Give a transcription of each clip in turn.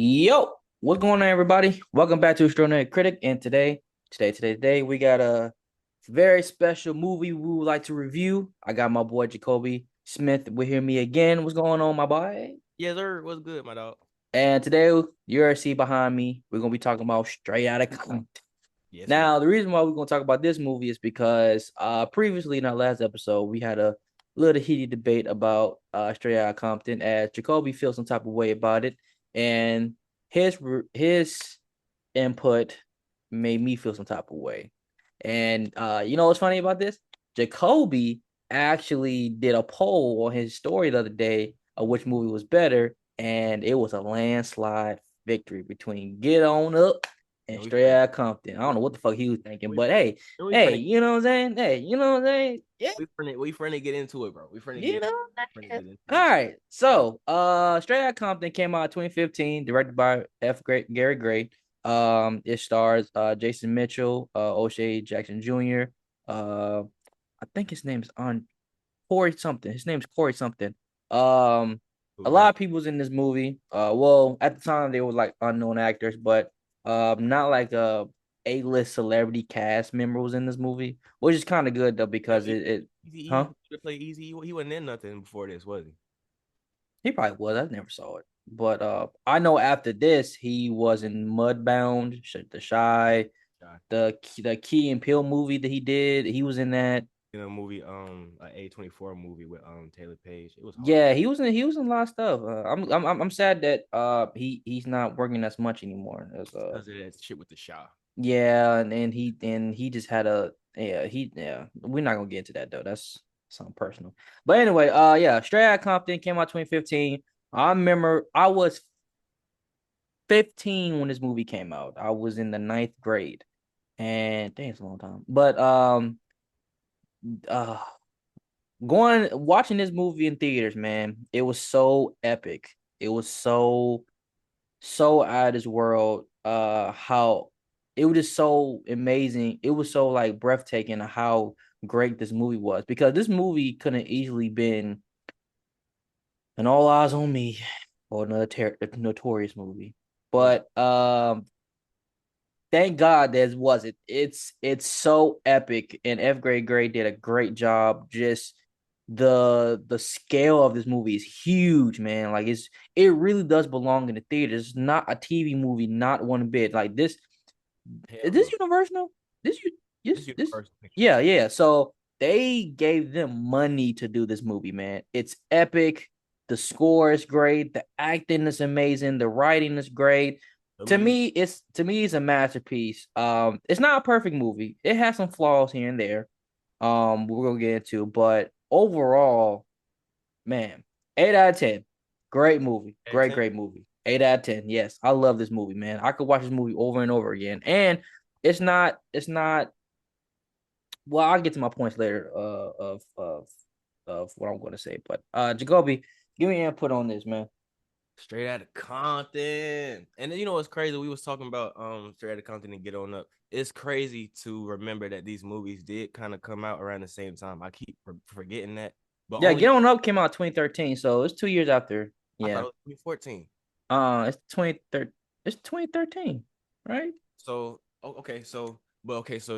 Yo, what's going on, everybody? Welcome back to Extraordinary Critic. And today, we got a very special movie we would like to review. I got my boy Jacoby Smith with me again. What's going on, my boy? Yeah, sir. What's good, my dog? And today, you already see behind me, we're gonna be talking about Straight Outta Compton. Yes, sir. Now, the reason why we're gonna talk about this movie is because previously in our last episode, we had a little heated debate about Straight Outta Compton, as Jacoby feels some type of way about it, and his input made me feel some type of way. And you know what's funny about this? Jacoby actually did a poll on his story the other day of which movie was better, and it was a landslide victory between Get On Up and And we Straight finna, Outta Compton. I don't know what the fuck he was thinking, we, but hey, and we hey, finna, you know what I'm saying? Hey, you know what I'm saying? Yeah, we finna get into it, bro. We finna you get, know. finna Man. get into All this shit. right. So, Straight Outta Compton came out in 2015, directed by Gary Gray. It stars Jason Mitchell, O'Shea Jackson Jr. Uh, I think his name is on Corey something. His name's Corey something. Um, a Okay. lot of people's in this movie. Well, at the time they were like unknown actors, but not like A-list celebrity cast member was in this movie, which is kind of good though Yeah, because Easy, huh? Easy to play Easy. He wasn't in nothing before this, was he? He probably was. I never saw it, but I know after this he was in Mudbound, The Shy, Yeah. the Key and Peele movie that he did. He was in that. In a movie, a A24 movie with Taylor Page. It was hard. Yeah, he was in a lot of stuff. I'm sad that he's not working as much anymore. As Because of that shit with the Shaw. yeah, and he just had a yeah. We're not gonna get into that though. That's something personal. But anyway, yeah, Straight Outta Compton came out 2015. I remember I was 15 when this movie came out. I was in the ninth grade, and dang, it's a long time. But uh, going watching this movie in theaters, man, it was so epic. It was so out of this world. How it was just so amazing. It was so like breathtaking how great this movie was because this movie could have easily been an All Eyes on Me or another notorious movie. Yeah. But thank God there wasn't. It's so epic, and F. Grade Gray did a great job. Just the scale of this movie is huge, man. Like it really does belong in the theaters. It's not a TV movie, not one bit. Like this, is Hell this no. Universal? This you This this Universal Pictures. yeah, yeah. So they gave them money to do this movie, man. It's epic. The score is great. The acting is amazing. The writing is great. The To music. me, it's a masterpiece. It's not a perfect movie. It has some flaws here and there. We're gonna get into, but overall, man, 8 out of 10. Great movie. At Great, 10. great movie. 8 out of 10. Yes, I love this movie, man. I could watch this movie over and over again. And it's not. Well, I'll get to my points later. Of what I'm going to say, but Jacoby, give me input on this, man. Straight out of Compton. And then you know what's crazy? We was talking about Straight out of Compton and Get On Up. It's crazy to remember that these movies did kind of come out around the same time. I keep forgetting that. But Yeah, only Get On Up came out 2013, so it's 2 years after. I thought Yeah. it was 2014. It's 2013. It's 2013, right? So okay, so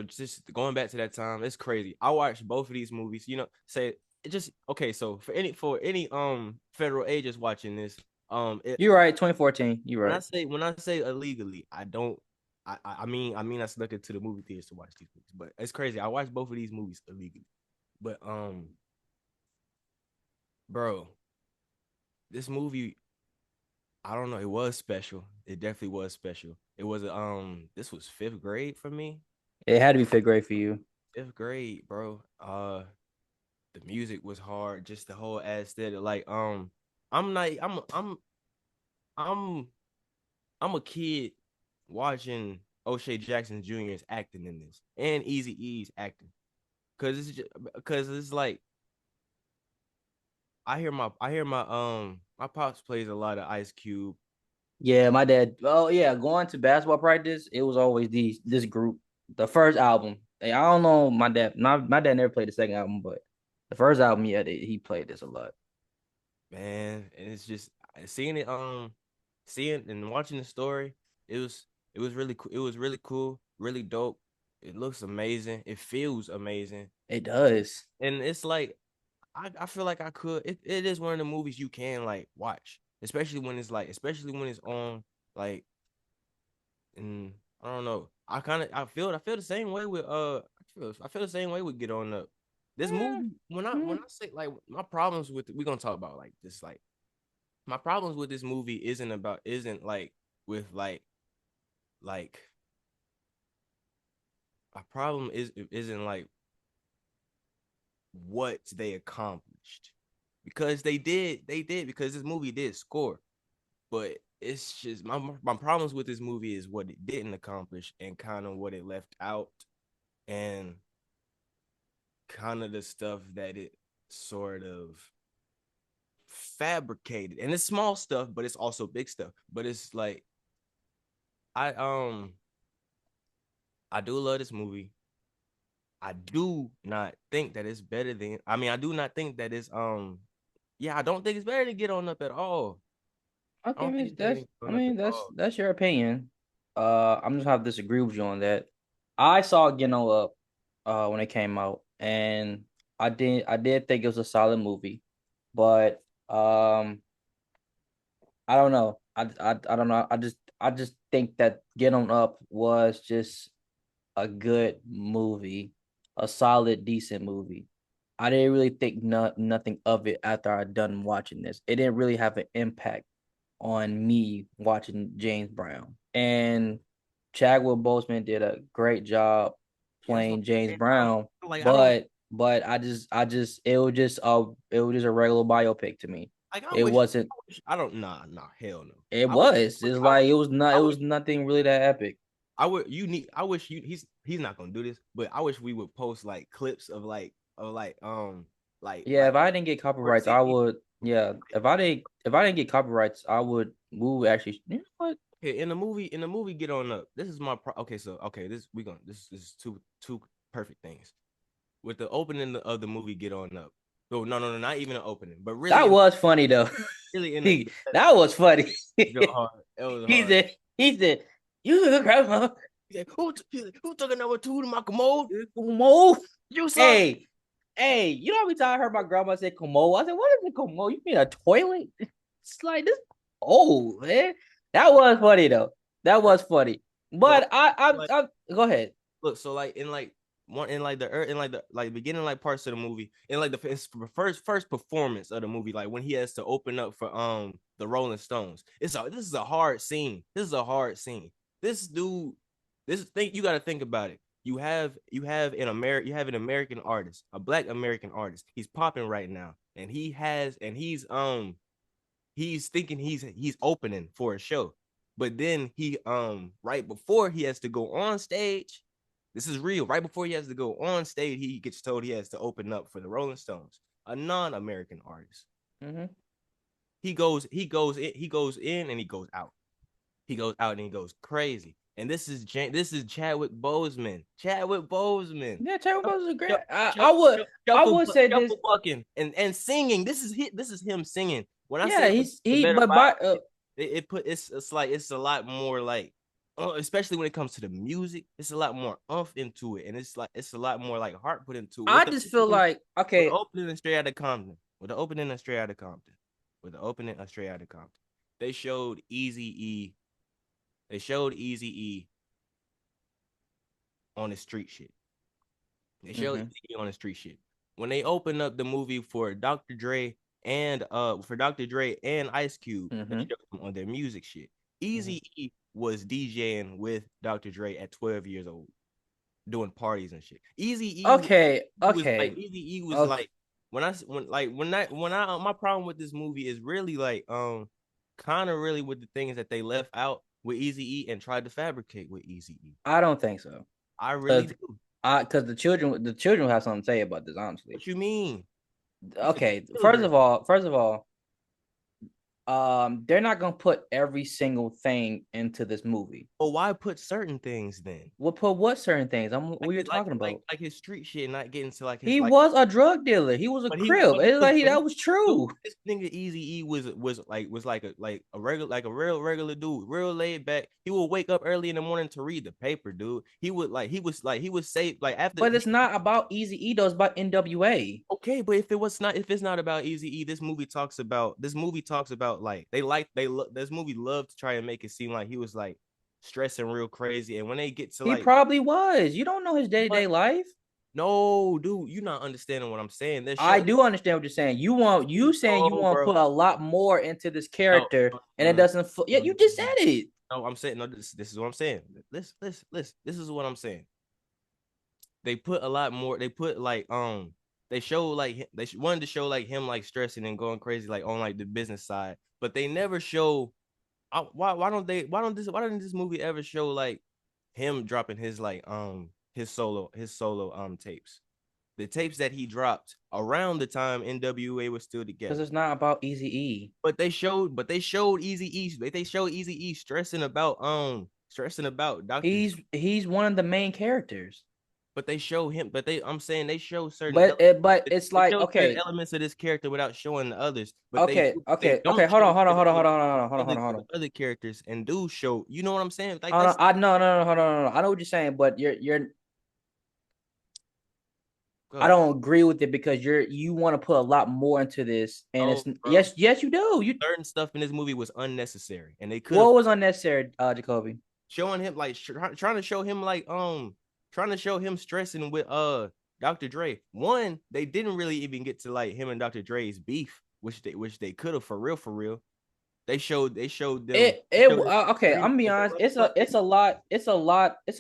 just going back to that time, it's crazy. I watched both of these movies, say it just okay, so for any federal agents watching this, You're right. 2014. You're when right. I say illegally, I don't I mean I snuck into the movie theaters to watch these movies, but it's crazy. I watched both of these movies illegally. But bro, this movie, I don't know, it was special. It definitely was special. It was this was fifth grade for me. It had to be fifth grade for you. Fifth grade, bro. The music was hard, just the whole aesthetic. Like, I'm not I'm I'm a kid watching O'Shea Jackson Jr.'s acting in this and Easy E's acting. Cause it's like I hear my pops plays a lot of Ice Cube. Yeah, my dad. Oh yeah, going to basketball practice, it was always this group. The first album. Hey, I don't know my dad. Not my dad never played the second album, but the first album, yeah, he played this a lot. Man, and it's just seeing it seeing and watching the story, it was it was really cool, really dope. It looks amazing. It feels amazing. It does. And it's like I feel like I could it is one of the movies you can like watch, especially when it's like especially when it's on like and I don't know. I feel the same way with I feel the same way with Get On Up. This movie when I say like my problems with we're gonna talk about like this like my problems with this movie isn't like with like my problem isn't like what they accomplished because they did because this movie did score, but it's just my problems with this movie is what it didn't accomplish and kind of what it left out and kind of the stuff that it sort of fabricated, and it's small stuff but it's also big stuff, but it's like I I do love this movie. I do not think that it's better than I do not think that it's yeah, I don't think it's better to Get On Up at all. I Okay, don't think Mitch, it's better than Get On Up at all. that's your opinion. I'm just have to disagree with you on that. I saw Geno Up when it came out, and I did think it was a solid movie, but I don't know. I don't know. I just think that Get On Up was just a good movie, a solid, decent movie. I didn't really think nothing of it after I done watching this. It didn't really have an impact on me watching James Brown. And Chadwick Boseman did a great job Yeah, that's what playing James I'm saying. Brown, I don't but I just it was just a regular biopic to me. like It wasn't. I don't nah hell no. It was. It's I like wish it I wish was nothing really that epic. I would you need I wish you he's not gonna do this, but I wish we would post like clips of Yeah, if I didn't get or copyrights, see I would. Yeah, if I didn't get copyrights, I would. We would actually. You know what? okay in the movie Get On Up. This is okay, so okay, this is two perfect things. With the opening of the movie Get On Up. No, no, not even an opening, but That was funny though. really in the That was funny. go hard. It was He hard. said, he said, you a grandma. He said, who took a number two to my commode? Como. You son. Hey, hey, you know how many times I heard my grandma say Como? I said, what is it, Como? You mean a toilet? It's like this. Oh, man. That was funny though. That was funny. So But like go ahead. look, so like in like one in like the like beginning like parts of the movie, in like the first performance of the movie, like when he has to open up for the Rolling Stones. This is a hard scene. This is a hard scene. This dude, this thing you got to think about it. You have an American artist, a black American artist. He's popping right now, and he's thinking he's opening for a show, but then he right before he has to go on stage, this is real, right before he has to go on stage he gets told he has to open up for the Rolling Stones, a non-American artist. Mm-hmm. He goes in and he goes out, he goes out and he goes crazy, and this is Chadwick Boseman. Yeah, Chadwick Boseman is great. I would say this. Shuffle bucking and singing. This is him singing. When I Yeah, say he's the he better but vibe, by it's like it's a lot more like especially when it comes to the music, it's a lot more into it, and it's a lot more like heart put into it. I just feel like With the okay, opening of Straight Outta Compton, with the opening of Straight Outta Compton, with the opening of Straight Outta Compton, they showed Easy E. They showed Easy E on the street shit. They showed mm-hmm, Easy on the street shit. When they opened up the movie for Dr. Dre and Ice Cube, they mm-hmm. showed them on their music shit. Mm-hmm. Easy E was DJing with Dr. Dre at 12 years old, doing parties and shit. Okay, Easy E was okay. like when I my problem with this movie is really like kind of really with the things that they left out with Easy E and tried to fabricate with Easy E. I don't think so. I really Because do. because the children have something to say about this, honestly. What you mean? It's for Okay, children. first of all, they're not gonna put every single thing into this movie. Well, why put certain things then? We'll put what certain things? Like What you're his like talking like about? like his street shit, not getting to like his He like. was a drug dealer. He was a But he crib. but he It's was like but he that was dude, true. this nigga Easy E was like a regular like a regular dude, real laid back. He would wake up early in the morning to read the paper, dude. He was safe like after But it's not about Easy E though. It's about NWA. okay, but if it's not about Easy E, this movie talks about like this movie loved to try and make it seem like he was like stressing real crazy, and when they get to He like probably was. You don't know his day to day what life. no, dude, you're not understanding what I'm saying. This I show, do understand what you're saying. You saying you no, want to bro, put a lot more into this no, character, no, and it no, doesn't. Yeah, no, you no, just no. said it. No, I'm saying no. This is what I'm saying. Listen. This is what I'm saying. They put a lot more. They put like They show like wanted to show like him like stressing and going crazy like on like the business side, but they never show. Why don't this movie ever show like him dropping his like his solo tapes, the tapes that he dropped around the time NWA was still Because together. it's not about Easy E. But they showed Easy E. They showed Easy E stressing about Dr. Dre. He's one of the main characters. But they show him. I'm saying they show certain But it's they like show certain okay, elements of this character without showing the others. But they okay. don't Hold show on, hold on, certain hold on, hold on, elements hold on, hold on, of hold on, the, hold of on. the other characters and do show. You know what I'm saying? Like Hold on. that's I no no no hold on, hold on. I know what you're saying, but you're I good. don't agree with it because you want to put a lot more into this, and it's Oh, bro. yes you do. You Certain stuff in this movie was unnecessary, and they could have what was unnecessary, Jacoby? showing him like trying to show him like trying to show him stressing with Dr. Dre. One, they didn't really even get to like him and Dr. Dre's beef, which they could have for real for real. They showed them Okay. I'm gonna be honest. It's a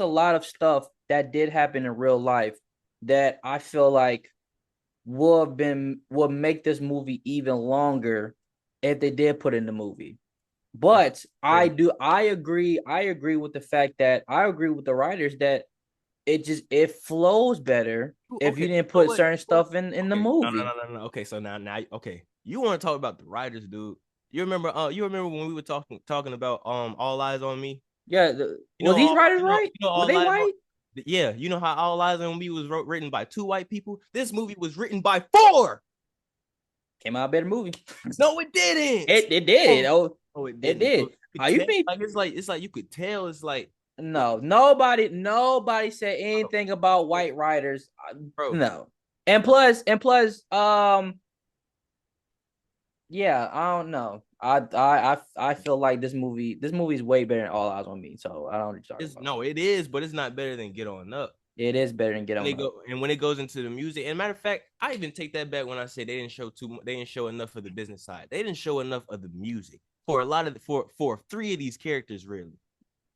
lot of stuff that did happen in real life that I feel like would make this movie even longer if they did put in the movie. That's But crazy. I agree with the fact that I agree with the writers that it flows better if Okay, you you didn't know put what? certain stuff in the Okay, no, no, movie. no, no, no. Okay, so now, okay, you want to talk about the writers, dude? You remember when we were talking about All Eyes on Me? Yeah, You were know these all writers you know right? you know Were All they Eyes on white? yeah, you know how All Eyes on Me was written by two white people. This movie was written by four. Came out a better movie. No, it didn't. It did. Oh, Oh, no, it it didn't. did. You How could you tell, mean? like it's like you could tell it's like, No, nobody said bro, anything about bro, white writers. bro, No, bro. and plus, yeah, I don't know. I feel like this movie is way better than All Eyes on Me. So I don't know what you're talking It's about. no, it is, but it's not better than Get On Up. It is better than Get On Up. When it goes into the music, and matter of fact, I even take that back when I say they didn't show enough of the business side. They didn't show enough of the music for a lot of for three of these characters really.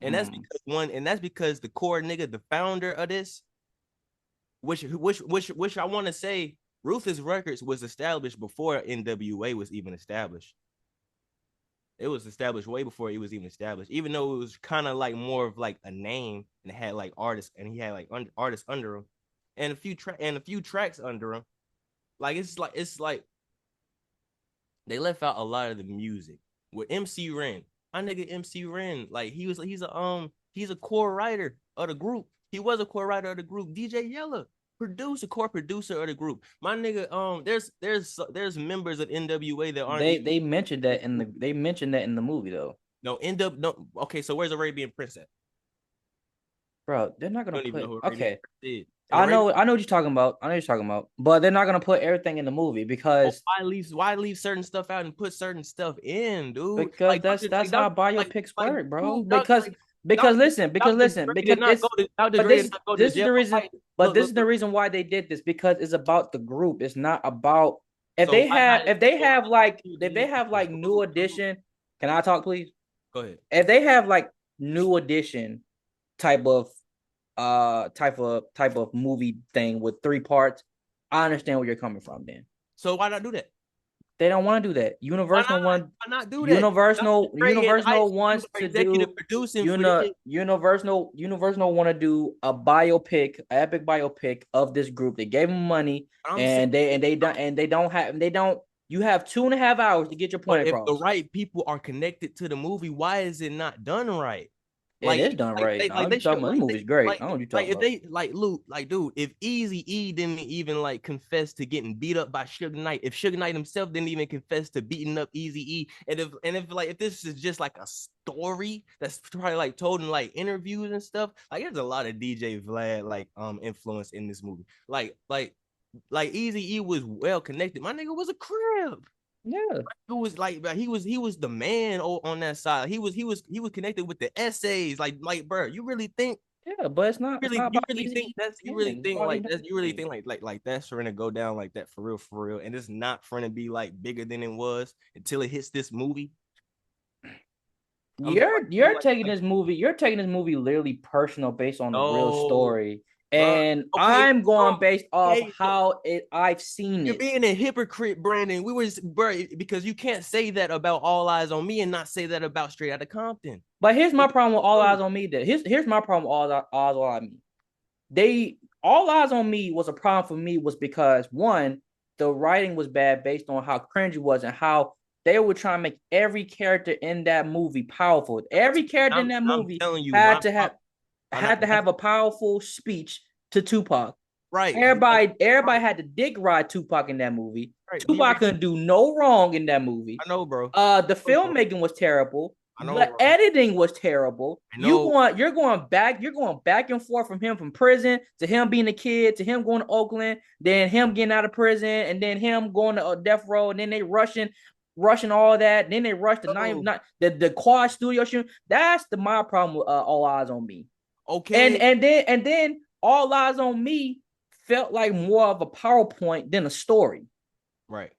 And Mm. that's because the core nigga, the founder of this, which I want to say, Ruthless Records was established before NWA was even established. It was established way before it was even established, even though it was kind of like more of like a name and it had like artists and he had like artists under him and a few tracks under him. Like it's like they left out a lot of the music with MC Ren. My nigga MC Ren, like he's a core writer of the group. He was a core writer of the group. DJ Yella, core producer of the group. My nigga, there's members of NWA that aren't even They mentioned that in the movie though, no end up no. Okay, so where's Arabian Prince at? bro. They're not You gonna don't even know put who Arabian okay. Prince is. And Arabian, I know what you're talking about. I know what you're talking about, but they're not gonna put everything in the movie oh, because why leave certain stuff out and put certain stuff in, dude? Like Dr. that's like how Dr. biopics work, bro. Dude, Because Dr. listen, Dre did not go to Dr. but Dre did not go to this is jail the for reason. fighting. But this is the Look. reason why they did this because it's about the group. It's not about So why not? So why not if they have like new do- edition. Can I talk, please? Go ahead. If they have like new edition type of type of movie thing with three parts, I understand where you're coming from. Then So why not do that? they don't want to do that. Why not? Why not do that? Dr. Dre in high Universal school wants was to executive do producing for this. Universal want to do a biopic, epic biopic of this group. They gave them money I'm saying and they don't have they don't. You have 2.5 hours to get your point But if the across. right people are connected to the movie, why is it not done right? It Like, is done right. I don't know they what you talking should about. This movie's great. like I don't know what you like talking if about. they like Luke, like dude, if Easy E didn't even like confess to getting beat up by Suge Knight, if Suge Knight himself didn't even confess to beating up Easy E, and if like if this is just like a story that's probably like told in like interviews and stuff, like there's a lot of DJ Vlad like influence in this movie. Like Easy E was well connected. My nigga was a crib Yeah, who was like, bro, he was the man on that side. He was connected with the essays. Like, bro, you really think yeah, but it's not you about really easy think eating that's you really canon. It's think about like eating that's you really everything. think like that's going to go down like that for real, and it's not going to be like bigger than it was until it hits this movie. I'm You're taking like this movie, you're taking this movie literally personal based on the real no, story. bro. And Okay, I'm bro. going based off Okay, how I've seen you're it. being a hypocrite, Brandon. We were, bro, because you can't say that about All Eyes on Me and not say that about Straight Outta Compton. But here's my problem with All Eyes on Me. Here's my problem with All Eyes on Me. They All Eyes on Me was a problem for me was because one, the writing was bad based on how cringy it was and how they were trying to make every character in that movie powerful. Every character in that I'm movie telling you, had my to have had to have a powerful speech to Tupac. right. Everybody had to dick ride Tupac in that movie. Right. He Tupac couldn't do no wrong in that movie. I know, bro. The filmmaking was terrible. I know, The bro. editing was terrible. I know. You're going back and forth from him from prison to him being a kid to him going to Oakland, then him getting out of prison, and then him going to death row, and then they rushing all that. Then they rush the Oh, the quad studio shoot. That's my problem with All Eyes on Me. And okay. and then All Eyes on Me felt like more of a PowerPoint than a story. Right.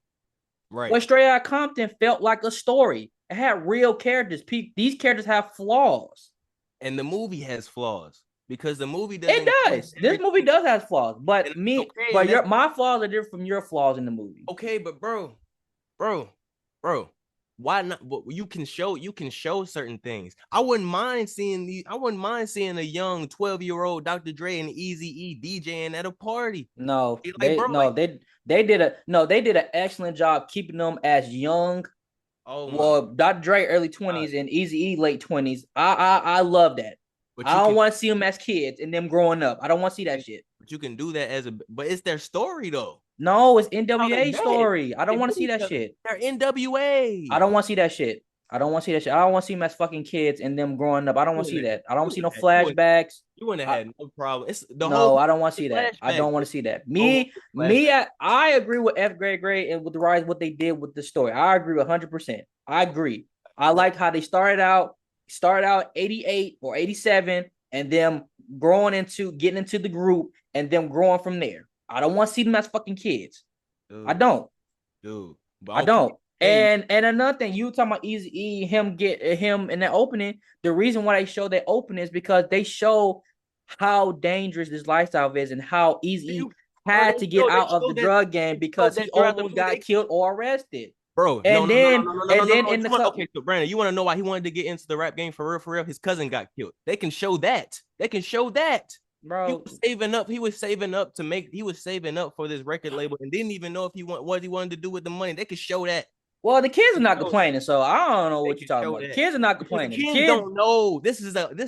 Right. But Straight Outta Compton felt like a story. It had real characters. These characters have flaws. And the movie has flaws because the movie doesn't It does. This movie does have flaws, and but okay, and that's my flaws are different from your flaws in the movie. okay, but bro, bro, why not? You can show certain things. I wouldn't mind seeing a young 12-year-old Dr. Dre and Easy E DJing at a party. No, Like, they bro, no like, they did an excellent job keeping them as young. oh my, Well, Dr. Dre God. early 20s and Easy E late 20s. I love that. But I you don't can want to see them as kids and them growing up. I don't want to see that shit. but you can do that but it's their story though. No, it's How they NWA met. story. I They don't want knew to see each that other. shit. They're NWA. I don't want to see that shit. I don't want to see that shit. I don't want to see them as fucking kids and them growing up. I don't want to see that. I don't want to see no flashbacks. You wouldn't have I, had no problem. It's the whole no, I don't want to see that. I flashback. don't want to see that. The whole flashback. I agree with F. Gray and with the rise what they did with the story. I agree 100%. I agree. I like how they started out 88 or 87 and them getting into the group and them growing from there. I don't want to see them as fucking kids. I Dude, don't. dude. But I okay. don't. Hey, And another thing, you talking about Easy E, him in that opening. The reason why they show that opening is because they show how dangerous this lifestyle is and how Easy E you, bro, had to get they out of the showed that drug game they showed because he that throughout the almost movie. got killed or arrested. Bro, no, And no, no, no, then no, no, no, and no, then no. in the club, Okay, so Brandon, you want to know why he wanted to get into the rap game for real? For real, his cousin got killed. They can show that. They can show that. He bro. was saving up. He was saving up to make. He was saving up for this record label and didn't even know if what he wanted to do with the money. They could show that. Well, the kids are not Show that. complaining, so I don't know They what you're can talking show about. The that kids are not because the complaining. The kids kids, don't know. This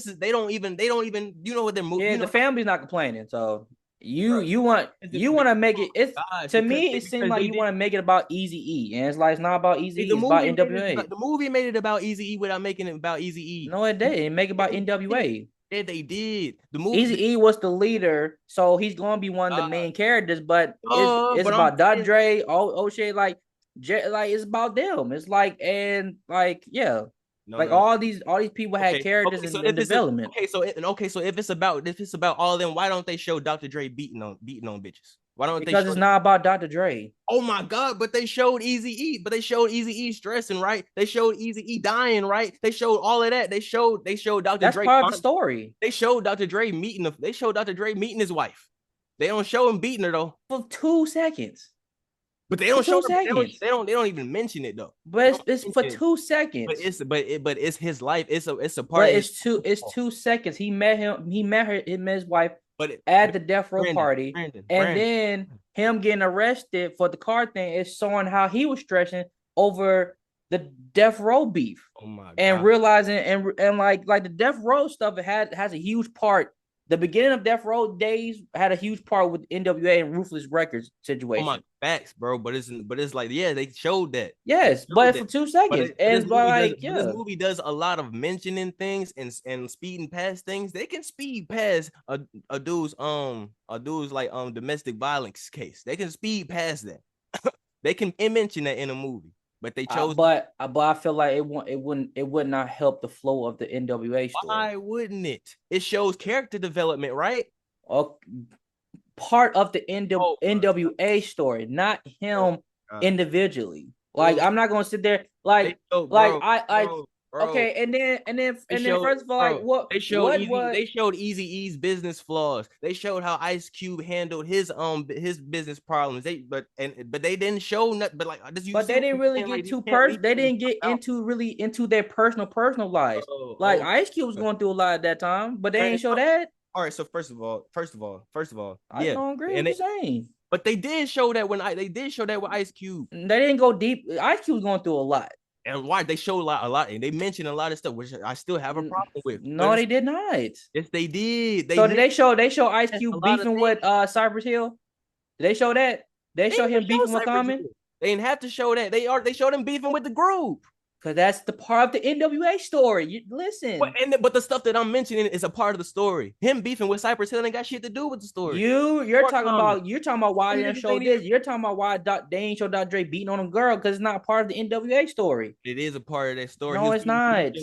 is they don't even. You know what they're moving. yeah, You the know, family's not complaining. So bro, you want to make it. It's gosh, to me, it seems like they you did. want to make it about Easy E, and it's like it's not about Easy E. It's about NWA. The movie made it about Easy E without making it about Easy E. No, it didn't make it Yeah, about they did. NWA. Yeah, they did. The movie. Easy E was the leader, so he's gonna be one of the main characters. But it's But I'm about Dr. saying, Dre, O'Shea, like it's about them. It's like and like yeah, no, like no, no. all these people had Okay, characters okay. So in if development if it's about all of them, why don't they show Dr. Dre beating on bitches? Why don't they because show? it's not about Dr. Dre. Oh my God! But they showed Easy E. But they showed Easy E stressing, right? They showed Easy E dying, right? They showed all of that. They showed Dr. That's Dre. part of the story. They showed Dr. Dre meeting. They showed Dr. Dre meeting his wife. They don't show him beating her though. For 2 seconds. But they For don't show two her. seconds. They don't even mention it though. They But don't it's for mention it. 2 seconds. But it's his life. It's a part But of his. it's 2 seconds. He met him. He met his wife at the death row Brandon, party, Brandon, and Brandon. then him getting arrested for the car thing is showing how he was stressing over the death row beef Oh my and God. realizing and like the death row stuff has a huge part. The beginning of death row days had a huge part with NWA and Ruthless Records Oh my situation. facts, bro. But it's like, yeah, they showed that. They Yes, showed but that. for 2 But seconds, it, but this and movie does like but this yeah. movie does a lot of mentioning things and speeding past things. They can speed past a dude's like domestic violence case. They can speed past that. They can mention that in a movie, but they chose. But I feel like it would not help the flow of the NWA story. Why wouldn't it? It shows character development, right? Or part of the Oh my NWA story, not him God. individually. Like Bro, I'm not gonna sit there they like show, like bro, I bro, bro. okay, and then They showed, first of all, like bro. They showed what Easy. was They showed Easy E's business flaws. They showed how Ice Cube handled his business problems. But they didn't show nothing. But like, does you but see they what didn't I'm really saying? Like, get you too can't leave they certain didn't stuff get out. into really into their personal lives. Oh, Like oh. Ice Cube was going through a lot at that time, but they Brandon, ain't show that. all right. So first of all, I yeah, don't agree with and what you're saying. but they did show that they did show that with Ice Cube. They didn't go deep. Ice Cube's going through a lot. And why they showed a lot, and they mentioned a lot of stuff, which I still have a problem with. But No, they did not. yes, they did. They So did mentioned they show Ice a Cube lot of beefing things. with Cypress Hill? Did they show that? They They show didn't even him show beefing with Cypress Common? Hill. They didn't have to show that. They showed him beefing with the group. Because that's the part of the NWA story. You listen. But the stuff that I'm mentioning is a part of the story. Him beefing with Cypress Hill ain't got shit to do with the story. Or Common. You're talking about why Them they didn't niggas show ain't even. this. You're talking about why they ain't show Dr. Dre beating on a girl because it's not part of the NWA story. It is a part of that story. He No, was it's not.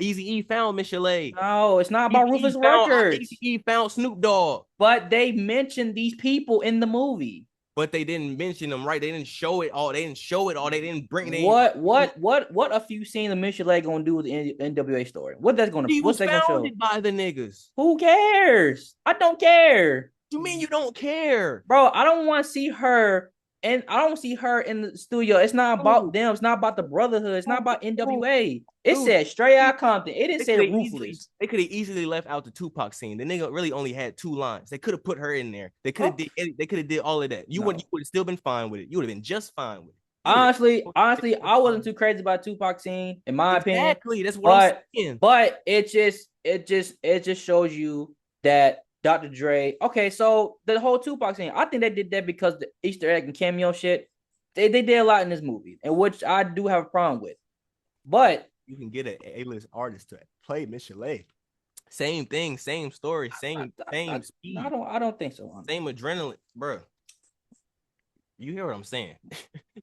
Easy E found Michelet. No, it's not about Easy E Rufus found Records. Easy E found Snoop Dogg. But they mentioned these people in the movie. But they didn't mention them, right? They didn't show it all. They didn't show it all. They didn't bring it. What a few seen the Michelet gonna do with the NWA story? He What's was that gonna show? founded by the niggas. Who cares? I don't care. You mean you don't care? Bro, I don't want to see her and I don't see her in the studio. It's not about Dude, them. It's not about the brotherhood. It's not about dude, NWA. It dude. said straight out Compton. It didn't They say could have easily, ruthless. they could have easily left out the Tupac scene. The nigga really only had 2 lines. They could have put her in there. They could have Oh, they could have did all of that. You no. would have still been fine with it. You would have been just fine with it. You would Honestly, have I wasn't too crazy about Tupac scene, in my opinion. exactly. That's what I'm But saying. it just shows you that Dr. Dre. Okay, so the whole Tupac scene, I think they did that because the Easter egg and cameo shit. They did a lot in this movie, and which I do have a problem with. But You can get an A-list artist to play Michelet. Same thing, same story, same speed, I don't think so. Honestly. same adrenaline, bro. You hear what I'm saying?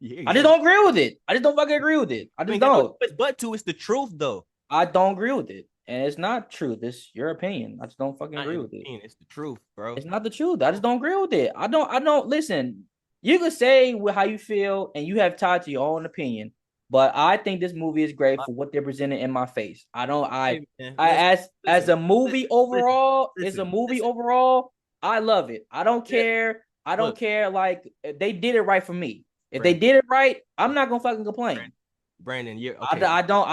I just don't agree with it. I just don't fucking agree with it. I just don't. It's the truth though. I don't agree with it, and it's not truth. It's your opinion. I just don't fucking agree with it. It's the truth, bro. It's not the truth. I just don't agree with it. I don't listen. You can say how you feel, and you have tied to your own opinion. But I think this movie is great for what they're presenting in my face. I don't. As a movie overall, as a movie overall, I love it. I don't care. I don't care. Like they did it right for me. If they did it right, I'm not gonna fucking complain. Brandon, you're okay. I don't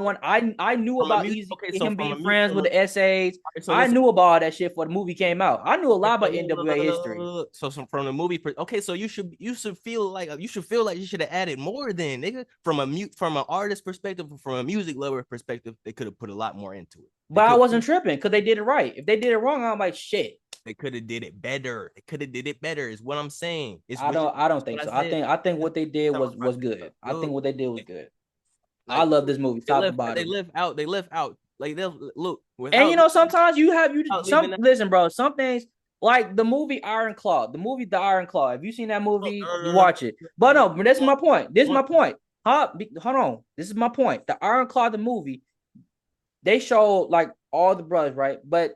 want. I knew about him being friends with the essays. I knew about all that shit before the movie came out. I knew a lot about NWA history. So from the movie, okay, so you should feel like you should have added more then, nigga. From an artist perspective, from a music lover perspective, they could have put a lot more into it. But I wasn't tripping because they did it right. If they did it wrong, I'm like shit. They could have did it better. They could have did it better. Is what I'm saying. I don't think so. I think what they did was good. I think what they did was good. Like, I love this movie. Top to bottom. They live out. Like they'll look. And you know, sometimes listen, bro. Some things like the movie Iron Claw. The movie The Iron Claw. If you seen that movie, you watch it. But no, this is my point. This is my point. Hold on. This is my point. The Iron Claw, the movie, they show like all the brothers, right? But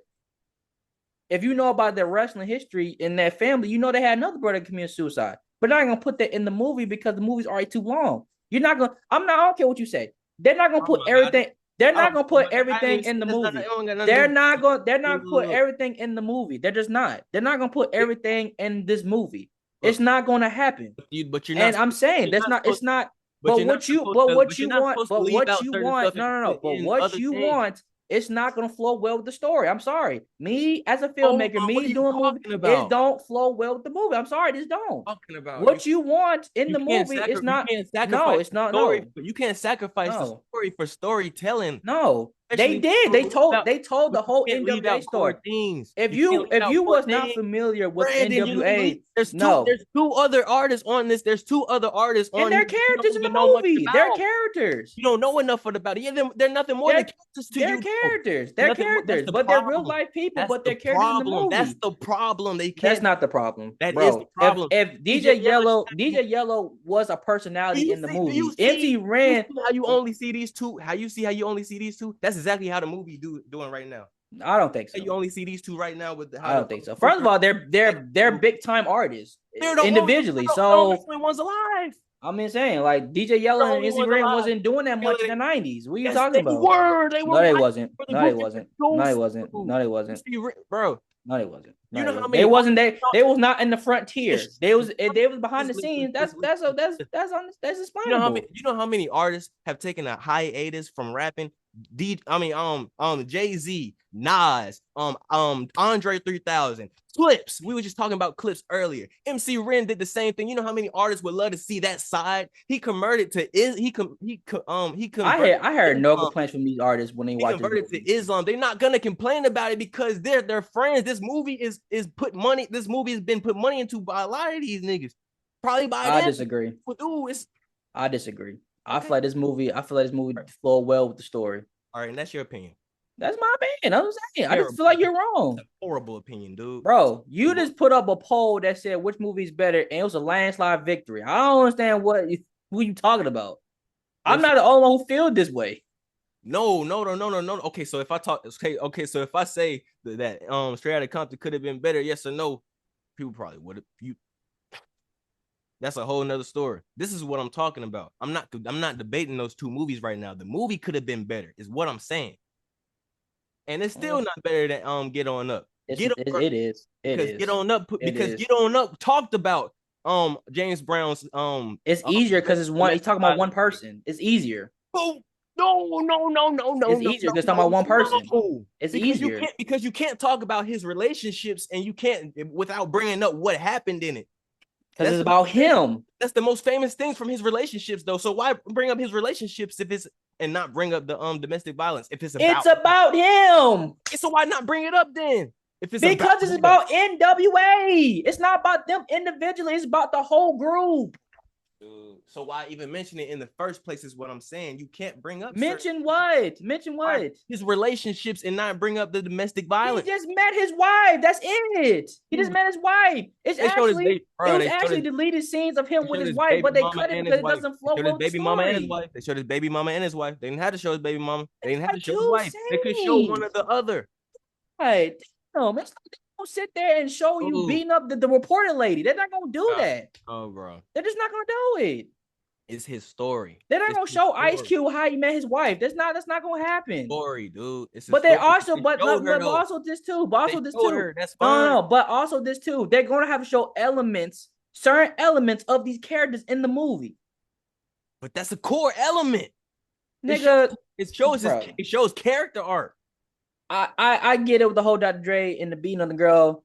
if you know about their wrestling history in that family, you know they had another brother commit suicide. But they're not gonna put that in the movie because the movie's already too long. You're not gonna. I don't care what you say. They're not gonna put everything. They're not gonna put everything in the movie. They're not gonna put everything in the movie. They're just not. They're not gonna put everything in this movie. It's not gonna happen. But you're not. And I'm saying that's not. It's not. But what you want. But what you want. No. But what you want. it's not gonna flow well with the story. I'm sorry. Me as a Hold filmmaker, on, what me are you doing movie, talking it about? don't flow well with the movie. I'm sorry, this don't. Talking about What you want in you the can't movie is you not. can't No, sacrifice it's not. story. No, You can't sacrifice the no. story for storytelling, No, they especially did. They told without. they told But the you whole can't leave NWA out core story. things. If You can't you leave if out you core was not things. familiar with Brandon, NWA, there's two. no. There's two other artists on this. There's two other artists And on they're here that you don't characters in even the know much movie. They're about. characters. You don't know enough about it. Yeah, they're nothing more than They're characters to they're you, though. characters. They're Nothing more. That's characters, the but they're real problem. life people, That's but the they're characters in the problem. That's movie. the problem. They That's can't. not the problem, That is the bro. If problem. if DJ Yella. DJ Yellow was a Do personality you in the see? Do you movie, see? MC Do you Ren, see how you only see these two? How you only see these two? That's exactly how the movie doing right now. I don't think How you so. only see these two right now with I how the don't think so. First of all, they're big time artists they're the only individually. only So ones alive. I'm just saying, like DJ They're Yellow the and only MC ones Ren alive. wasn't doing that much in Really. the '90s. What are you Yes, talking they about? were. They No, were they right wasn't. for the No, they group. wasn't. No, they Ghost. wasn't. No, they wasn't. Bro, No, they wasn't. No, you they know how wasn't. many They wasn't. They was not in the front tier. They was behind the scenes. That's explainable. you know how many artists have taken a hiatus from rapping? Jay-Z, Nas, Andre 3000, Clips. We were just talking about Clips earlier. MC Ren did the same thing. You know how many artists would love to see that side? He converted to I heard no complaints from these artists when they he watch this converted movie. to Islam. They're not gonna complain about it because they're friends. This movie is put money. This movie has been put money into by a lot of these niggas. Probably by I them. disagree. It's I disagree. okay. I feel like this movie flowed well with the story. All right, and that's your opinion. That's my opinion. I'm saying. I just feel like you're wrong. That's a horrible opinion, dude. Bro, you just put up a poll that said which movie's better, and it was a landslide victory. I don't understand who you talking about. I'm not the only one who feels this way. No. Okay, so if I talk, so if I say that Straight Outta Compton could have been better, yes or no, people probably would have. That's a whole nother story. This is what I'm talking about. I'm not debating those two movies right now. The movie could have been better, is what I'm saying. And it's still not better than Get On Up. It is. Get On Up Get On Up talked about James Brown's It's easier because it's one. He's talking about one person. It's easier. Oh no. It's easier because talking about one person. It's easier because you can't talk about his relationships and you can't without bringing up what happened in it. Because it's about him. That's the most famous thing from his relationships, though. So why bring up his relationships if it's and not bring up the domestic violence if it's about him? So why not bring it up then? If it's because it's about NWA. It's not about them individually. It's about the whole group. Dude, so why even mention it in the first place is what I'm saying. You can't bring up Mention what? His relationships and not bring up the domestic violence. He just met his wife. That's it. He just met his wife. It was actually deleted scenes of him with his wife, but they cut it because it doesn't flow well. They showed his baby mama and his wife. They showed his baby mama and his wife. They didn't have to show his baby mama. They didn't have to show his wife. They could show one or the other. Right. No, man. Don't sit there and show you beating up the reporter lady. They're not gonna do that. Oh, bro. They're just not gonna do it. It's his story. They're not gonna show Ice Cube how he met his wife. That's not gonna happen. Story, dude. It's but they also, but also this too. That's fine. No, but also this too. They're gonna have to show certain elements of these characters in the movie. But that's a core element, nigga. It shows character art. I get it with the whole Dr. Dre and the beating on the girl,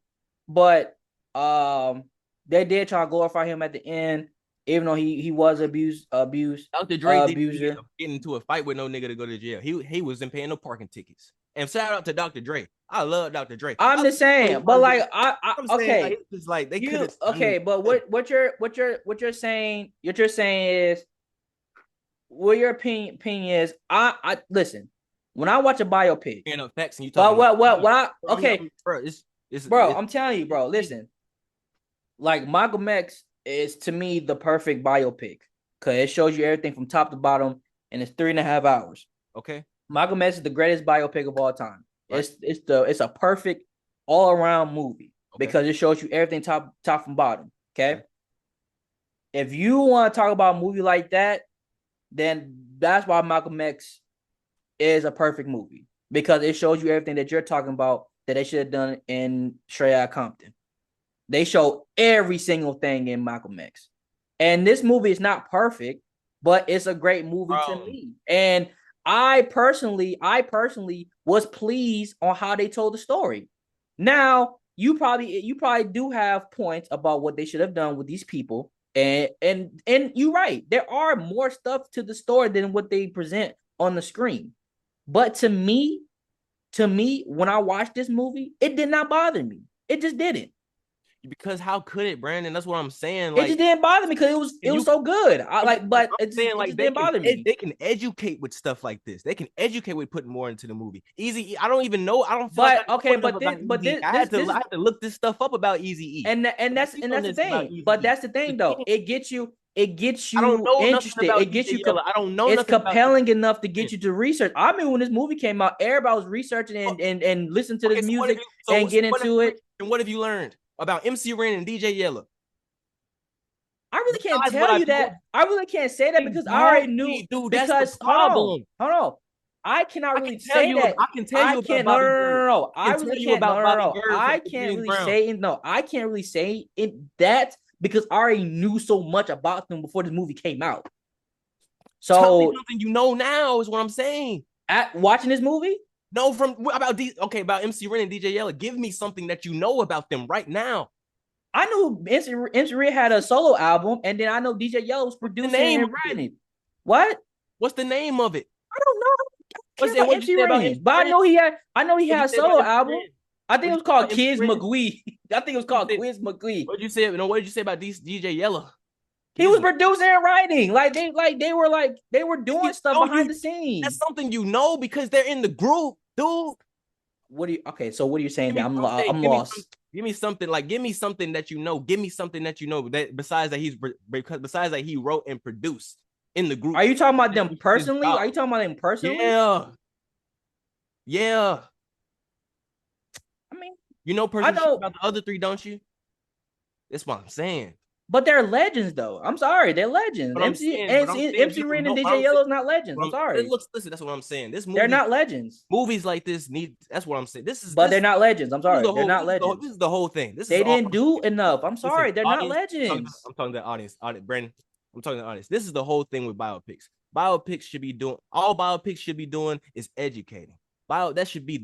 but they did try to glorify him at the end, even though he was abused. Dr. Dre abuser. Getting into a fight with no nigga to go to jail. He wasn't paying no parking tickets. And shout out to Dr. Dre. I love Dr. Dre. I'm just saying, but like okay, it's like they could okay, but what you're saying is what your opinion is. I listen. When I watch a biopic, facts and you talk. Bro, I'm telling you, bro. Listen, like Malcolm X is to me the perfect biopic because it shows you everything from top to bottom, and it's 3.5 hours. Okay, Malcolm X is the greatest biopic of all time. Right. It's a perfect all around movie because it shows you everything top from bottom. Okay, if you want to talk about a movie like that, then that's why Malcolm X is a perfect movie because it shows you everything that you're talking about that they should have done in Straight Outta Compton. They show every single thing in Malcolm X. And this movie is not perfect, but it's a great movie to me. And I personally was pleased on how they told the story. Now, you probably do have points about what they should have done with these people. And you're right. There are more stuff to the story than what they present on the screen. But to me, when I watched this movie, it did not bother me. It just didn't. Because how could it, Brandon? That's what I'm saying. It just Like, didn't bother me because it was you so good. I like, like but I'm saying, it like just didn't bother me. they can educate with stuff like this. They can educate with putting more into the movie. Easy, I don't even know. I don't feel like I But okay, know enough but about this, but Easy. this, this, this I is had to look this stuff up about Easy E. and that's Speak and on that's the this about thing. Easy But E. that's the thing, though. It gets I don't you know nothing interested. about It gets DJ you. Yella. I don't know It's nothing about this. compelling enough to get you to research. I mean, when this movie came out, everybody was researching and listening to Okay, this so what have music you? and So get what have into you? it. And what have you learned about MC Ren and DJ Yella? I really can't Besides what tell I you told that. I really can't say that because I already knew. exactly, dude. That's the Because problem. hold on. I cannot I really can tell say you. that. I can tell I you about can't. No, no, Bobby no, no, Bird. no, no. I I can really tell you can't. No, about no, no, Bobby no. Bird I from can't James really Brown. say. No, I can't really say it that because I already knew so much about them before this movie came out. Tell me So something you know now is what I'm saying. at watching this movie, No, from about okay about MC Ren and DJ Yella. Give me something that you know about them right now. I knew MC Red had a solo album, and then I know DJ Yellow was What's the producing name and of it? writing. What? What's the name of it? I don't know. I don't care What's it? about What'd you MC say about MC Ren, but I Ren? know he had. I know he What'd had you a say about solo MC album. Ren? I think it What'd was you say called about MC Kids Ren? McGwee. I think it was What'd called you say? Quiz McGwee. What'd you say? No, what did you say about DJ Yella? He Kids was producing and writing. Like they were doing stuff no, behind you the that's scenes. something you know because they're in the group, dude. What do you? Okay, so what are you saying? Give That me something. I'm lost. Give me something. Like give me something that you know. Give me something that you know that besides that besides that he wrote and produced in the group. Are you talking about That them he did his personally? Are job. you talking about them personally? Yeah, yeah. I mean, You know I personal shit know. about the other three, don't you? That's what I'm saying. But they're legends, though. I'm sorry, they're legends. MC But I'm MC saying MC you don't Ren and know. DJ Yellow's not legends. I'm It sorry, looks. Listen, that's what I'm saying. they're not legends. Movies like this need. That's what I'm saying. But they're not legends. I'm This is sorry, the they're whole. not legends. This is the whole thing. This is They all. didn't do enough. I'm Listen, sorry, they're not audience. legends. I'm talking to the audience. Brandon. I'm talking to the audience. This is the whole thing with biopics. Biopics should be doing. All biopics should be doing is educating. That should be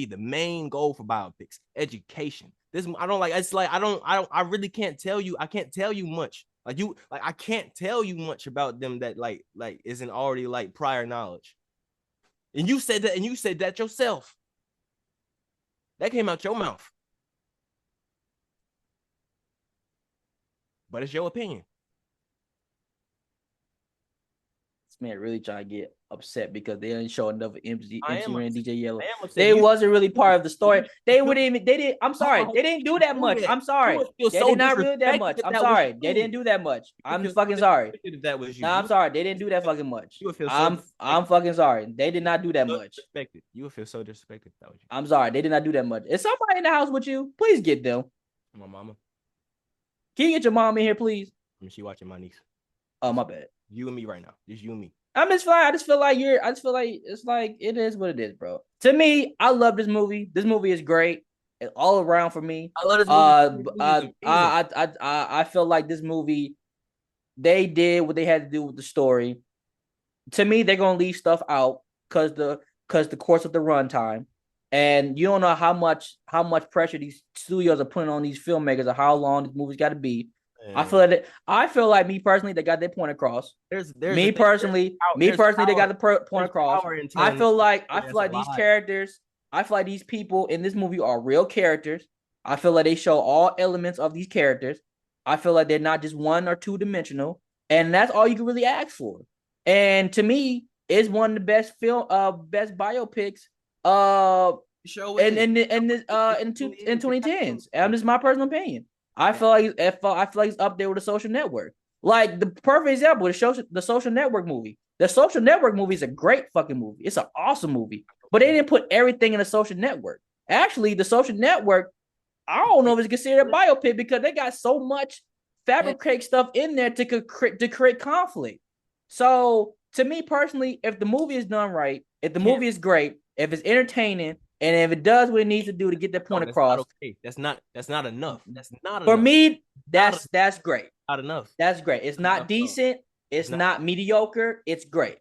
the main goal for biopics. Education. This I don't like. It's like I really can't tell you. I can't tell you much. I can't tell you much about them that like isn't already like prior knowledge. And you said that, yourself. That came out your mouth. But it's your opinion. This man really trying to get upset because they didn't show enough MC Ren and DJ Yellow. I am upset. They wasn't really part of the story. They wouldn't even. They did. I'm sorry. How They didn't do that much. I'm you sorry. would feel They so did not really that disrespected much. if I'm that was sorry. They you. didn't do that much. You would I'm feel fucking so sorry. disrespected if that was you. Nah, I'm sorry. They didn't do that fucking much. You would feel so I'm fucking sorry. They did not do that much. disrespected. You would feel so disrespected if that was you. I'm sorry. They did not do that much. Is somebody in the house with you? Please get them. My mama. Can you get your mom in here, please? I mean, she watching my niece. Oh, my bad. You and me right now. Just you and me. I just feel like it's like it is what it is, bro. To me, I love this movie. This movie is great. It's all around for me. I love this movie. I feel like this movie, they did what they had to do with the story. To me, they're gonna leave stuff out because the course of the runtime, and you don't know how much pressure these studios are putting on these filmmakers of how long this movie's got to be. I feel like me personally, they got their point across. Me personally, they got the point across. I feel like these characters, I feel like these people in this movie are real characters. I feel like they show all elements of these characters. I feel like they're not just one or two dimensional, and that's all you can really ask for. And to me, it's one of the best best biopics in 2010s. And this is my personal opinion. I feel like it's up there with The Social Network. Like the perfect example, the Social Network movie. The Social Network movie is a great fucking movie. It's an awesome movie. But they didn't put everything in The Social Network. Actually, The Social Network, I don't know if it's considered a biopic because they got so much fabricate stuff in there to create conflict. So to me personally, if the movie is done right, if the movie is great, if it's entertaining, and if it does what it needs to do to get that point across, that's not enough. That's not for enough. me. That's great. Not enough. That's great. It's not decent. It's not mediocre. It's great.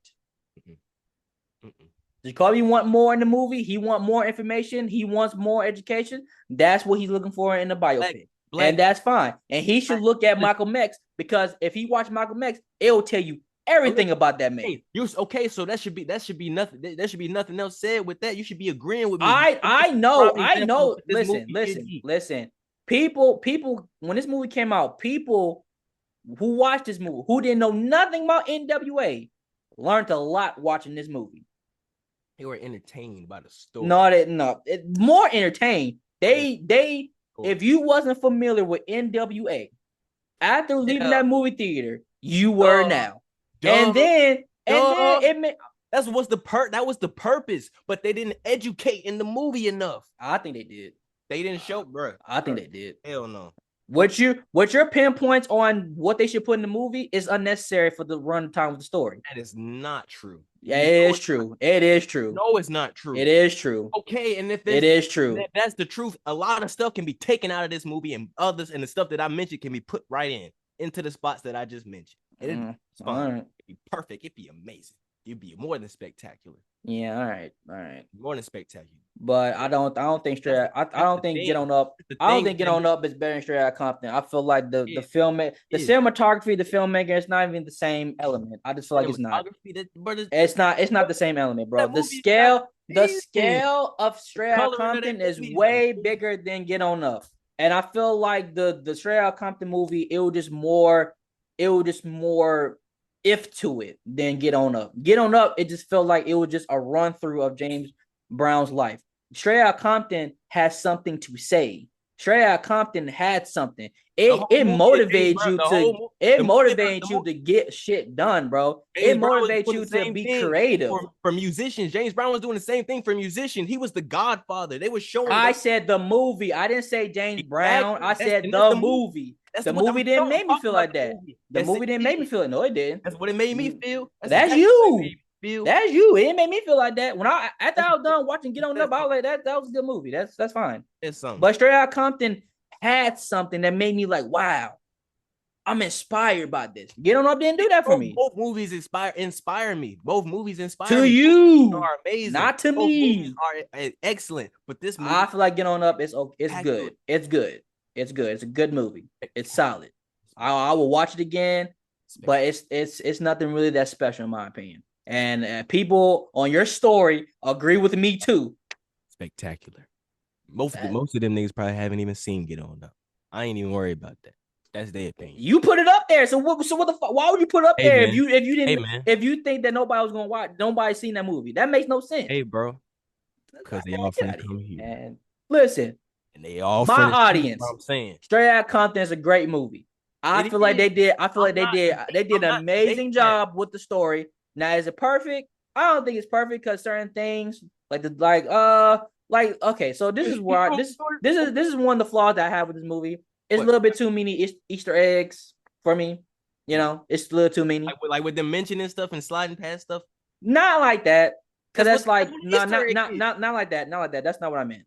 Mm-mm. Jacoby want more in the movie. He want more information. He wants more education. That's what he's looking for in the Black, biopic. And black, that's fine. And he should black. look at Malcolm X because if he watch Malcolm X, it'll tell you everything about that man. Hey, you okay? So that should be nothing. That should be nothing else said with that. You should be agreeing with me. I know, Prime I example of know. what this Listen, movie should listen, be. listen. People, when this movie came out, people who watched this movie, who didn't know nothing about NWA, learned a lot watching this movie. They were entertained by the story. No, more entertained. By They, story. if you wasn't familiar with NWA after leaving Yeah. that movie theater, you were Duh. now. And Duh. then, and then Duh. it made. That was the purpose, but they didn't educate in the movie enough. I think they did. They didn't show, bro. I think they did. Hell no. What your pinpoints on what they should put in the movie is unnecessary for the run time of the story. That is not true. Yeah, it is true. It is true. No, it's not true. It is true. Okay, and if it is true, that's the truth. A lot of stuff can be taken out of this movie, and others and the stuff that I mentioned can be put right into the spots that I just mentioned. And it's fine. Right. It'd be perfect. It'd be amazing. It'd be more than spectacular. Yeah, all right. More than spectacular. But I don't think straight. I don't think Get On Up. I don't think Get On Up is better than Straight Outta Compton. I feel like the cinematography, the filmmaker, it's not even the same element. I just feel like it's not. It's not the same element, bro. The scale of Straight Outta Compton is way bigger than Get On Up, and I feel like the Straight Outta Compton movie, it was just more if to it than Get On Up. Get On Up, it just felt like it was just a run through of James Brown's life. Straight Outta Compton has something to say. Straight Outta Compton had something. It motivates you to get shit done, bro. It motivates you to be creative. For musicians, James Brown was doing the same thing for musicians. He was the Godfather. They were showing. I said the movie. I didn't say James Brown. I said the movie. The movie didn't make me feel like that. The movie didn't make me feel it. No, it didn't. That's what it made me feel. That's you. That's you. It didn't make me feel like that. After I was done watching Get On Up, I was like, that was a good movie. That's fine. It's something. But Straight Outta Compton had something that made me like, wow, I'm inspired by this. Get On Up didn't do that for me. Both movies inspire me. Both movies inspire to me. you. Are amazing. Not to both me. Are excellent. But this movie, I feel like Get On Up is good. It's good. It's good. It's a good movie. It's solid. I will watch it again, but it's nothing really that special in my opinion. And people on your story agree with me too. Spectacular. Most of them niggas probably haven't even seen Get On Up. I ain't even worried about that. That's their opinion. You put it up there. So what the fuck? Why would you put it up there man. if you think that nobody was gonna watch, nobody seen that movie? That makes no sense. Hey, bro. Because they all finna come here. And listen, and they all my audience. What I'm saying. Straight Outta Compton is a great movie. I feel like they did an amazing job with the story. Now, is it perfect? I don't think it's perfect because certain things okay, so this is where this is one of the flaws that I have with this movie. It's a little bit too many Easter eggs for me. You know, it's a little too many. Like with them mentioning stuff and sliding past stuff. Not like that, because that's like not like that. Not like that. That's not what I meant.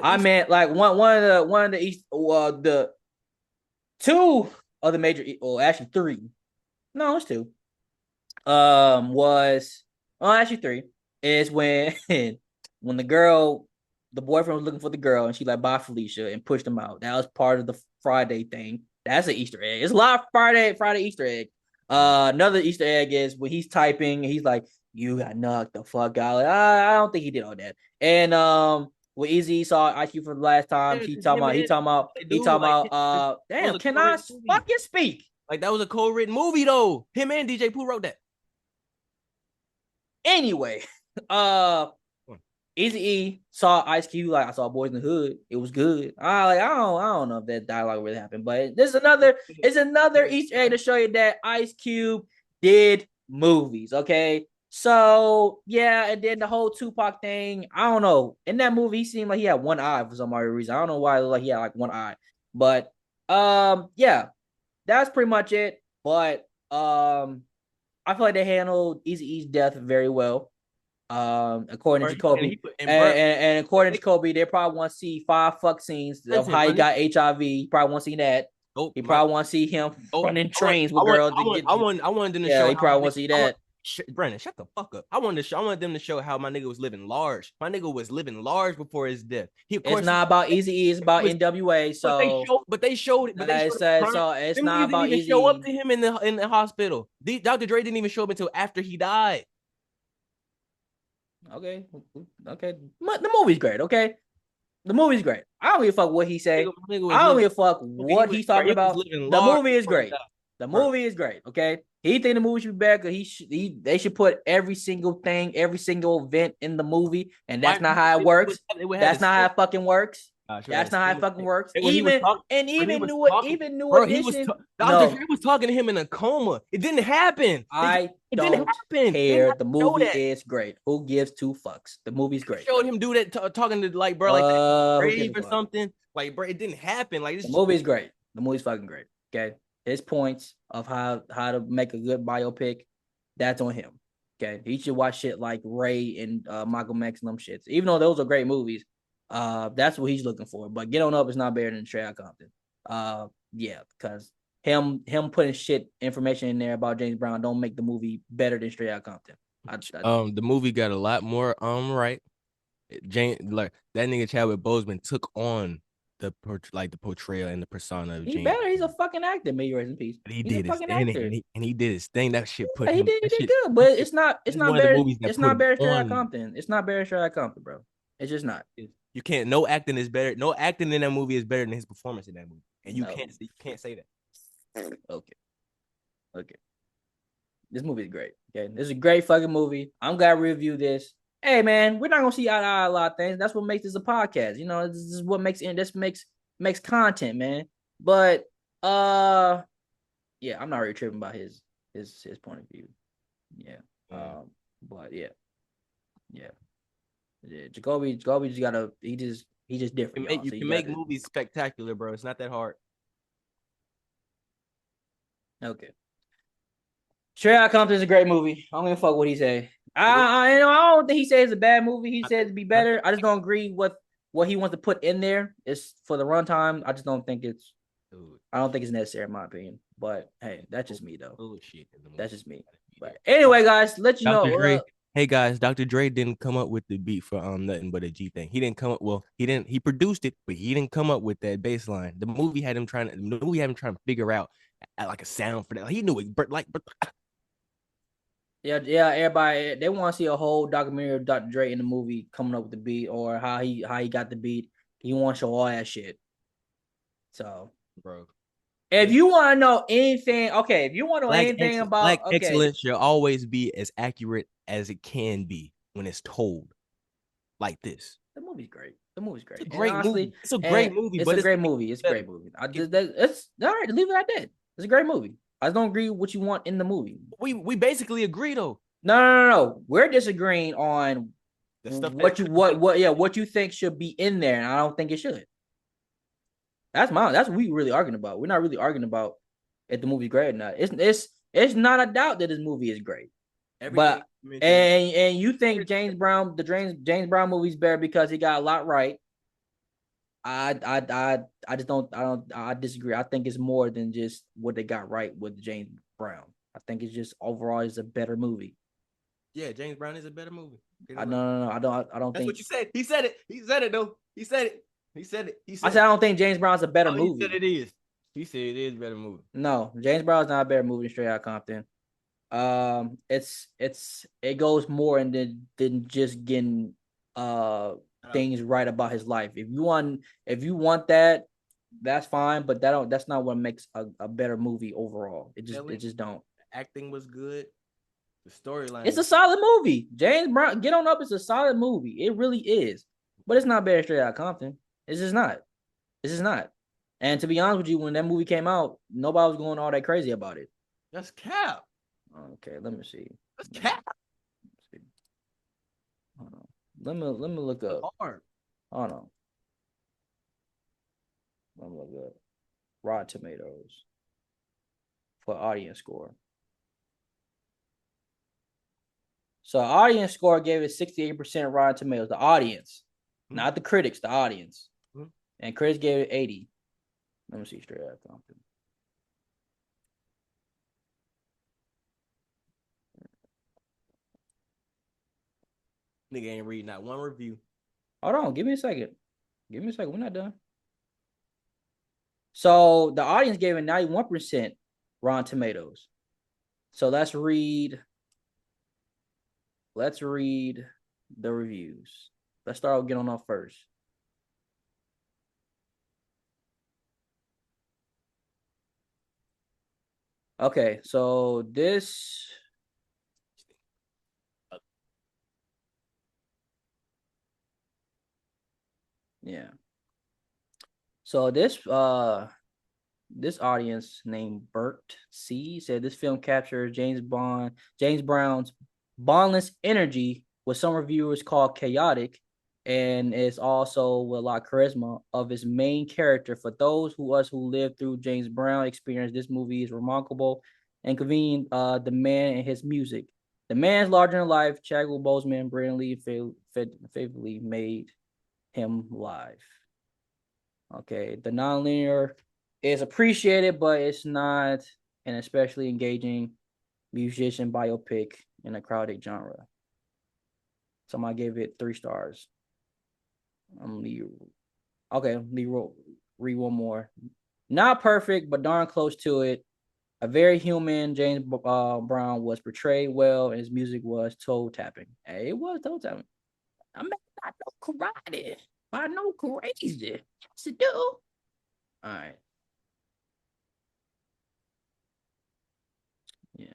I meant like one of the two of the major, actually three. No, it's two. Actually three is when the boyfriend was looking for the girl and she like, bye Felicia, and pushed him out. That was part of the Friday thing. That's an Easter egg. It's a lot of Friday Easter egg. Another Easter egg is when he's typing and he's like, you got knocked the fuck out. Like, I don't think he did all that. And when Easy saw IQ for the last time, he talking about damn, can I fucking speak? Like that was a co-written movie though. Him and DJ Pooh wrote that. Anyway, Eazy-E saw Ice Cube like, I saw Boys in the Hood. It was good. I don't know if that dialogue really happened, but it's another Easter egg to show you that Ice Cube did movies. Okay, so yeah, and then the whole Tupac thing. I don't know. In that movie, he seemed like he had one eye for some odd reason. I don't know why. Like he had like one eye, but yeah, that's pretty much it. But I feel like they handled Eazy-E's death very well. According to Kobe, and according to Kobe, they probably want to see 5 fuck scenes of how he got HIV. He probably want to see that. He probably want to see him running trains with girls. I wanted them to show. Yeah, he probably want to see that. Brandon, shut the fuck up. I wanted them to show how my nigga was living large. My nigga was living large before his death. He, of It's course, not about Eazy-E, it's about was, NWA. So but they showed it's, him crying. it's Them niggas not didn't about even show up Eazy-E. to him in the hospital. Dr. Dre didn't even show up until after he died. Okay. The movie's great, okay? The movie's great. I don't give a fuck what he say. I don't give a fuck what he's talking about. The large movie is before he great. died. The Bro. movie is great, okay? He think the movie should be better because they should put every single thing, every single event in the movie, and that's not how it works. That's not how it fucking works. That's not how it fucking works. Even new bro, he was edition. Dr. Dre was talking to him in a coma. It didn't happen. I don't care. The movie is great. Who gives two fucks? The movie's great. Showed him do that talking to like bro like grave or something. Like bro, it didn't happen. Like the movie's great. The movie's fucking great. Okay, his points of how to make a good biopic, that's on him. Okay, he should watch shit like Ray and Malcolm X and them shits. Even though those are great movies, that's what he's looking for. But Get On Up is not better than Straight Outta Compton. Yeah, because him putting information in there about James Brown don't make the movie better than Straight Outta Compton. The movie got a lot more right. Like that nigga Chadwick Boseman took on the portrayal and the persona of James. Better. He's a fucking actor. May you rest in peace. But he did his thing, and he did his thing. That shit put him. He did good, but it's not better. It's not better Straight Outta Compton. It's not better Straight Outta Compton, bro. It's just not. You can't. No acting is better. No acting in that movie is better than his performance in that movie, and you can't say that. Okay. This movie is great. Okay, this is a great fucking movie. I'm gonna review this. Hey man, we're not gonna see eye to eye a lot of things. That's what makes this a podcast. You know, this is what makes content, man. But yeah, I'm not really tripping about his point of view. Yeah. But yeah. Jacoby just gotta he just different. You can make movies spectacular, bro. It's not that hard. Okay. Straight Outta Compton is a great movie. I don't give a fuck what he say. I don't think he says it's a bad movie. He says it'd be better. I just don't agree with what he wants to put in there. It's for the runtime. I just don't think it's. I don't think it's necessary in my opinion. But hey, that's just me though. That's just me. But anyway, guys, let you know. Hey guys, Dr. Dre didn't come up with the beat for Nothing But a G Thing. He didn't come up. Well, he didn't. He produced it, but he didn't come up with that bass line. The movie had him trying to figure out like a sound for that. Like, he knew it, but yeah. Everybody they want to see a whole documentary of Dr. Dre in the movie coming up with the beat or how he got the beat. He want to show all that shit. So, bro, if you want to know anything, okay. If you want to know anything about excellence should always be as accurate as it can be when it's told like this. The movie's great. It's a great movie. It's a great movie. It's a great movie. It's all right. Leave it at that. It's a great movie. I just don't agree with what you want in the movie. We basically agree though. No. We're disagreeing on the stuff what you think should be in there, and I don't think it should. That's what we really arguing about. We're not really arguing about if the movie's great or not. It's not a doubt that this movie is great. But you think James Brown movie's better because he got a lot right. I just don't I disagree. I think it's more than just what they got right with James Brown. I think it's just overall is a better movie. Yeah, James Brown is a better movie. No, I don't That's think. What you said. He said it though. He said it. I said I don't think James Brown's a better movie. He said it is. He said it is a better movie. No, James Brown's not a better movie than Straight Outta Compton. It goes more than just getting things right about his life. If you want that, that's fine, but that's not what makes a better movie overall. It just don't. Acting was good. The storyline. It's a solid movie. James Brown, Get On Up is a solid movie. It really is. But it's not better than Straight Outta Compton. It's just not. And to be honest with you, when that movie came out, nobody was going all that crazy about it. That's cap. Okay, let me see. That's cap. Hold on. Let me look up. Hard. Hold on. Let me look up Rotten Tomatoes for audience score. So audience score gave it 68% Rotten Tomatoes. The audience, not the critics, the audience. And critics gave it 80. Let me see Straight Outta Compton. Nigga ain't read not one review. Hold on, give me a second. Give me a second. We're not done. So the audience gave it 91% Rotten Tomatoes. So let's read the reviews. Let's start with Get On Up first. Okay, so this yeah. So this audience named Bert C said this film captures James Brown's bondless energy, what some reviewers call chaotic, and is also with a lot of charisma of his main character. For those who lived through James Brown experience, this movie is remarkable and convenient. The man and his music. The man's larger than life. Chadwick Boseman brilliantly faithfully made him live. Okay, the nonlinear is appreciated, but it's not an especially engaging musician biopic in a crowded genre. Somebody gave it 3 stars. Okay, read one more. Not perfect, but darn close to it. A very human James Brown was portrayed well, and his music was toe tapping. Hey, it was toe tapping. I mean, I know karate. I know crazy. Yes, it do. All right. Yeah.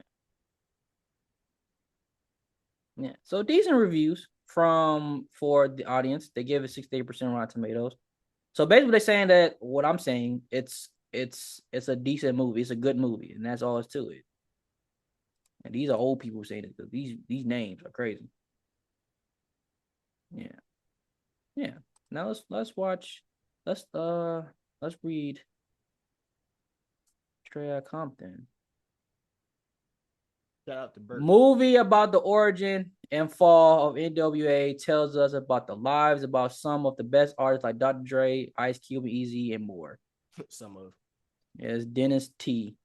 Yeah. So decent reviews for the audience. They give it 68% Rotten Tomatoes. So basically they're saying that what I'm saying, it's a decent movie. It's a good movie, and that's all it's to it. And these are old people saying it because these names are crazy. Yeah. Yeah. Now let's watch. Let's read Straight Outta Compton. Shout out to Bert. Movie about the origin and fall of NWA tells us about the lives about some of the best artists like Dr. Dre, Ice Cube, Easy, and more. Some of. Yes, Dennis T.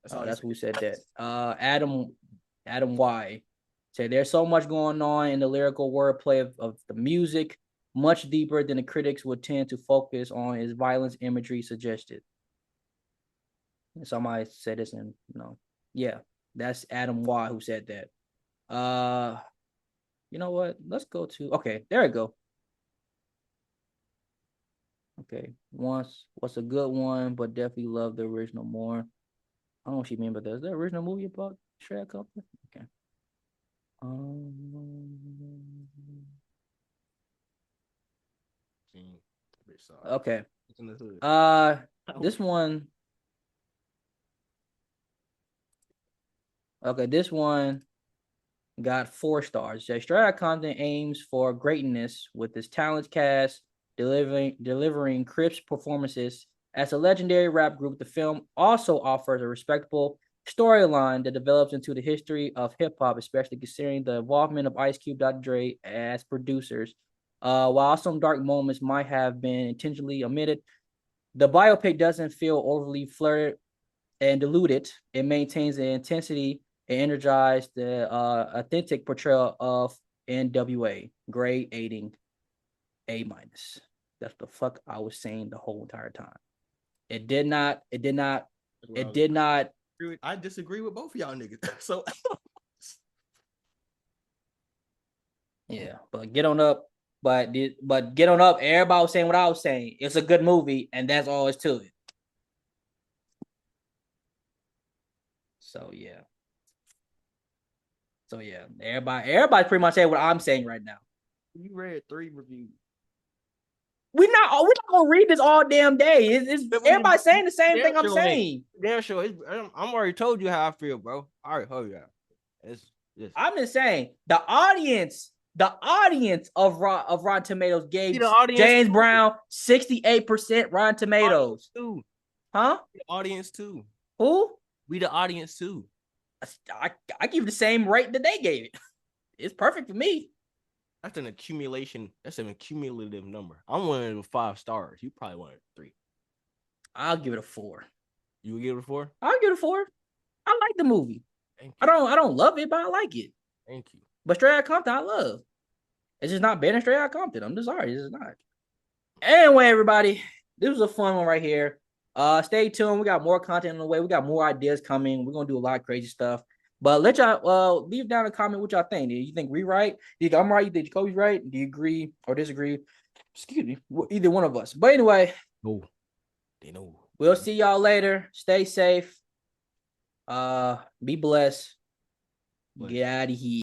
That's who said that. Adam Y said there's so much going on in the lyrical wordplay of the music, much deeper than the critics would tend to focus on his violence imagery suggested. And somebody said this, and yeah, that's Adam Y who said that. You know what? Let's go to there we go. Okay, what's a good one, but definitely love the original more. I don't know what she mean by that. Is that original movie about Shrek Couple? Okay. Okay. This one. Okay, this one got 4 stars. Straight Outta Compton aims for greatness with its talented cast delivering crisp performances. As a legendary rap group, the film also offers a respectable storyline that develops into the history of hip hop, especially considering the involvement of Ice Cube, Dr. Dre as producers. While some dark moments might have been intentionally omitted, the biopic doesn't feel overly flirted and diluted. It maintains the intensity and energized the authentic portrayal of NWA. Grade aiding A-. That's the fuck I was saying the whole entire time. It did not. I disagree with both of y'all niggas. So yeah, but Get On Up. But Get On Up, everybody was saying what I was saying. It's a good movie, and that's all it's to it. So yeah. Everybody pretty much saying what I'm saying right now. You read 3 reviews. We're not gonna read this all damn day. It's everybody saying the same thing I'm saying. Damn sure. I'm already told you how I feel, bro. All right, hold you. I'm just saying the audience of Rotten Tomatoes gave James Brown 68% Rotten Tomatoes. Huh? The audience too. Who? We the audience too. I give the same rate that they gave it. It's perfect for me. That's an accumulation. That's an accumulative number. I'm one of them 5 stars. You probably wanted 3. I'll give it a 4. You would give it a 4? I'll give it a 4. I like the movie. I don't love it, but I like it. Thank you. But Straight Outta Compton, I love. It's just not better than Straight Outta Compton. I'm just sorry, it's just not. Anyway, everybody, this was a fun one right here. Stay tuned. We got more content on the way. We got more ideas coming. We're gonna do a lot of crazy stuff. But let y'all leave down a comment what y'all think. Do you think we right? Do you think I'm right? You think Jacoby's right? Do you agree or disagree? Excuse me, either one of us. But anyway, No, they know. we'll see y'all later. Stay safe. Be blessed. Get out of here.